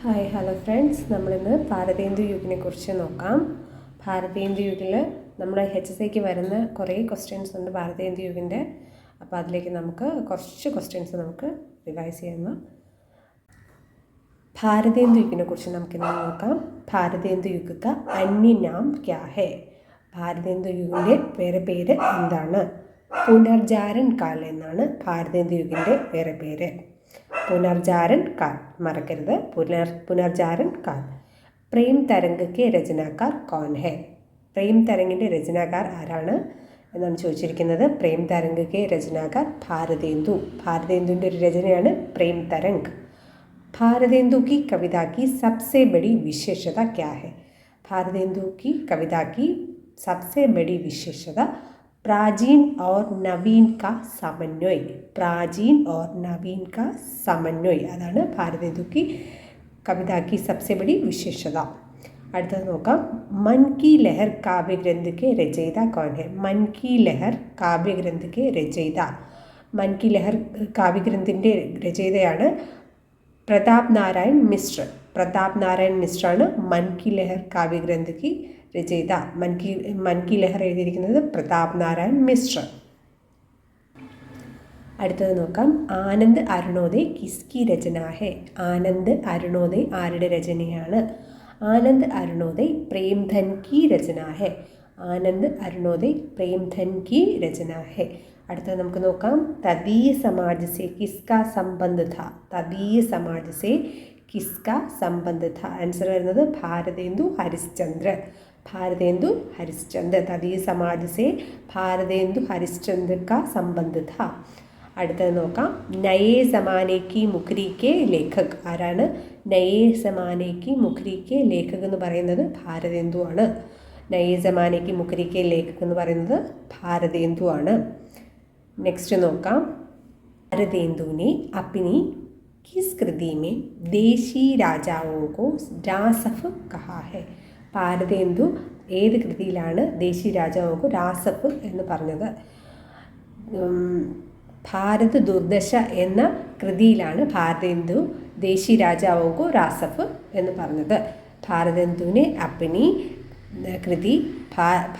Hi hello friends, നമ്മളിന്ന് ഭാരതേന്ദു യുഗിനെ കുറിച്ച് നോക്കാം. ഭാരതേന്ദു യുഗിൽ നമ്മുടെ HSIക്ക് വരുന്ന കുറേ ക്വസ്റ്റ്യൻസ് ഉണ്ട് ഭാരതേന്ദു യുഗിൻ്റെ. അപ്പോൾ അതിലേക്ക് നമുക്ക് കുറച്ച് ക്വസ്റ്റ്യൻസ് നമുക്ക് റിവൈസ് ചെയ്യുന്നു. ഭാരതേന്ദു യുഗിനെ കുറിച്ച് നമുക്കിന്ന് നോക്കാം. ഭാരതേന്ദു യുഗ കാ അന്യ നാം ക്യാ ഹേ? ഭാരതേന്ദു യുഗിൻ്റെ വേറെ പേര് എന്താണ്? പുനർജാരൻ കാൽ എന്നാണ് ഭാരതേന്ദു യുഗിൻ്റെ വേറെ പേര്. പുനർജാരൻ കാൽ, മറക്കരുത്, പുനർജാരൻ കാൽ. പ്രേം തരംഗ് കെ രചനാക്കാർ കോൺ ഹെ? പ്രേം തരംഗിൻ്റെ രചനാക്കാർ ആരാണ് എന്നാണ് ചോദിച്ചിരിക്കുന്നത്. പ്രേം തരംഗ് കെ രചനാക്കാർ ഭാരതേന്ദു. ഭാരതേന്ദുവിൻ്റെ ഒരു രചനയാണ് പ്രേം തരംഗ്. ഭാരതേന്ദു की कविता की सबसे बड़ी विशेषता क्या है? भारतेंदु की कविता की सबसे बड़ी विशेषता प्राचीन और नवीन का समन्वय. प्राचीन और नवीन का समन्वय അതാണ് ഭാരതേന്ദു की कविता की सबसे बड़ी विशेषता. അടുത്തത് നോക്കാം. मन की लहर काव्य ग्रंथ के रचयिता कौन है? मन की लहर काव्य ग्रंथ के रचयिता. मन की लहर काव्य ग्रंथिൻ്റെ രചയിതയാണ് പ്രതാപ് നാരായൺ മിശ്ര. പ്രതാപ് നാരായൺ മിശ്രാണ് മൻ കി ലഹർ കാവ്യഗ്രന്ഥ की രചയിത. മൻ കി ലഹർ എഴുതിയിരിക്കുന്നത് പ്രതാപ് നാരായൺ മിശ്ര. അടുത്തത് നോക്കാം. ആനന്ദ് അരുണോദയ് കിസ്കി രചന ഹെ? ആനന്ദ് അരുണോദയ് ആരുടെ രചനയാണ്? ആനന്ദ് അരുണോദയ് പ്രേംധൻ की രചന ഹെ. ആനന്ദ് അരുണോദയ് പ്രേംധൻ की രചന ഹെ. അടുത്തത് നമുക്ക് നോക്കാം. തദീയ സമാജ് സെ കിസ്കാ സംബന്ധ ഥ? തദീയ സമാജ് സെ കിസ്കാ സംബന്ധ ഥ? ആൻസർ വരുന്നത് ഭാരതേന്ദു ഹരിശ്ചന്ദ്ര. ഭാരതേന്ദു ഹരിശ്ചന്ദ്ര. തദീയ സമാജ് സെ ഭാരതേന്ദു ഹരിശ്ചന്ദ്ര കാ സംബന്ധ ഥ. അടുത്തത് നോക്കാം. നയേ സമാനെ കി മുഖരി കെ ലേഖക് ആരാണ്? നയേ സമാനെ കി മുഖരി കെ ലേഖക് എന്ന് പറയുന്നത് ഭാരതേന്ദു ആണ്. നയേ സമാനെ കി മുഖരി കെ ലേഖക് എന്ന് പറയുന്നത് ഭാരതേന്ദു ആണ്. നെക്സ്റ്റ് നോക്കാം. भारतेंदु ने अपनी किस कृति में देशी राजाओं को रासफ कहा है? ഭാരതേന്ദു ഏത് കൃതിയിലാണ് ദേശി രാജാവോക്ക് രാസഫ് എന്ന് പറഞ്ഞത്? ഭാരത് ദുർദശ എന്ന കൃതിയിലാണ് ഭാരതേന്ദു ദേശി രാജാവോക്ക് രാസഫ് എന്ന് പറഞ്ഞത്. ഭാരതേന്ദുവിനെ അപ്പനി കൃതി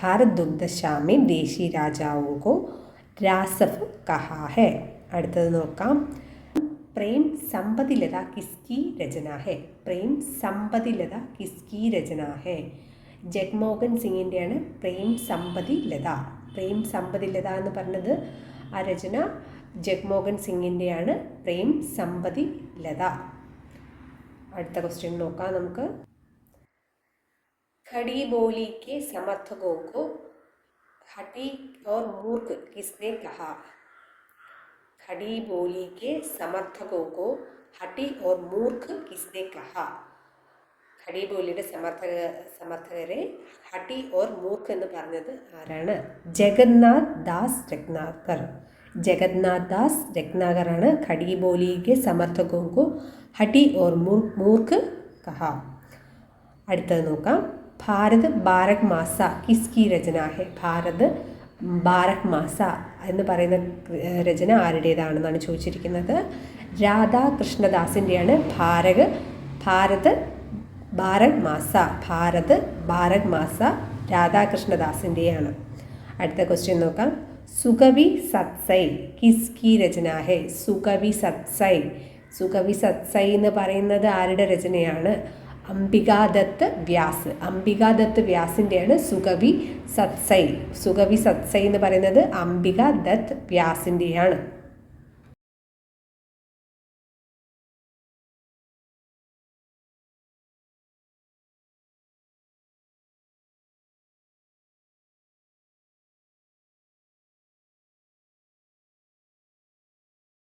ഭാരത് ദുർദശാമേ ദേശി രാജാവോക്ക് രാസഫ് കഹാ ഹെ. അടുത്തത് നോക്കാം. പ്രേം സമ്പതിലത കിസ്കി രചന ഹെ? പ്രേം സമ്പതിലത കിസ്കി രചന ഹെ? ജഗ്മോഹൻ സിംഗിൻ്റെയാണ് പ്രേം സമ്പതിലത. പ്രേം സമ്പതിലത എന്ന് പറഞ്ഞത് ആ രചന ജഗ്മോഹൻ സിംഗിൻ്റെയാണ് പ്രേം സമ്പതിലത. അടുത്ത ക്വസ്റ്റ്യൻ നോക്കാം നമുക്ക്. ഖടി ബോലി കെ സമർത്ഥകോ കോ हटी और मूर्ख किसने कहा? खड़ी बोली के समर्थकों को हटी और मूर्ख किसने कहा? खड़ी बोलिയുടെ സമർത്ഥകരെ ഹട്ടി ഓർ മൂർഖ് എന്ന് പറഞ്ഞത് ആരാണ്? ജഗന്നാഥ് ദാസ് രത്നാകർ. ജഗന്നാഥ് ദാസ് രത്നാകർ ആണ് ഖടി ബോലിക്ക് സമർത്ഥകോ കോ ഹട്ടി ഓർ മൂർഖ് കഹാ. അടുത്തത് നോക്കാം. ഭാരത് ബാരക് മാസ കിസ്കി രചന ഹെ? ഭാരത് ബാരക് മാസ എന്ന് പറയുന്ന രചന ആരുടേതാണെന്നാണ് ചോദിച്ചിരിക്കുന്നത്. രാധാകൃഷ്ണദാസിൻ്റെയാണ് ഭാരത് ബാരക് മാസ. ഭാരത് ബാരക് മാസ രാധാകൃഷ്ണദാസിൻ്റെയാണ്. അടുത്ത ക്വസ്റ്റ്യൻ നോക്കാം. സുകവി സത്സൈ കിസ്കി രചന ഹെ? സുകവി സത്സൈ. സുകവി സത്സൈ എന്ന് പറയുന്നത് ആരുടെ രചനയാണ്? അംബികാദത്ത് വ്യാസ്. അംബികാദത്ത് വ്യാസിൻ്റെയാണ് സുകവി സത്സൈ. സുകവി സത്സൈ എന്ന് പറയുന്നത് അംബികാദത്ത് വ്യാസിൻ്റെയാണ്.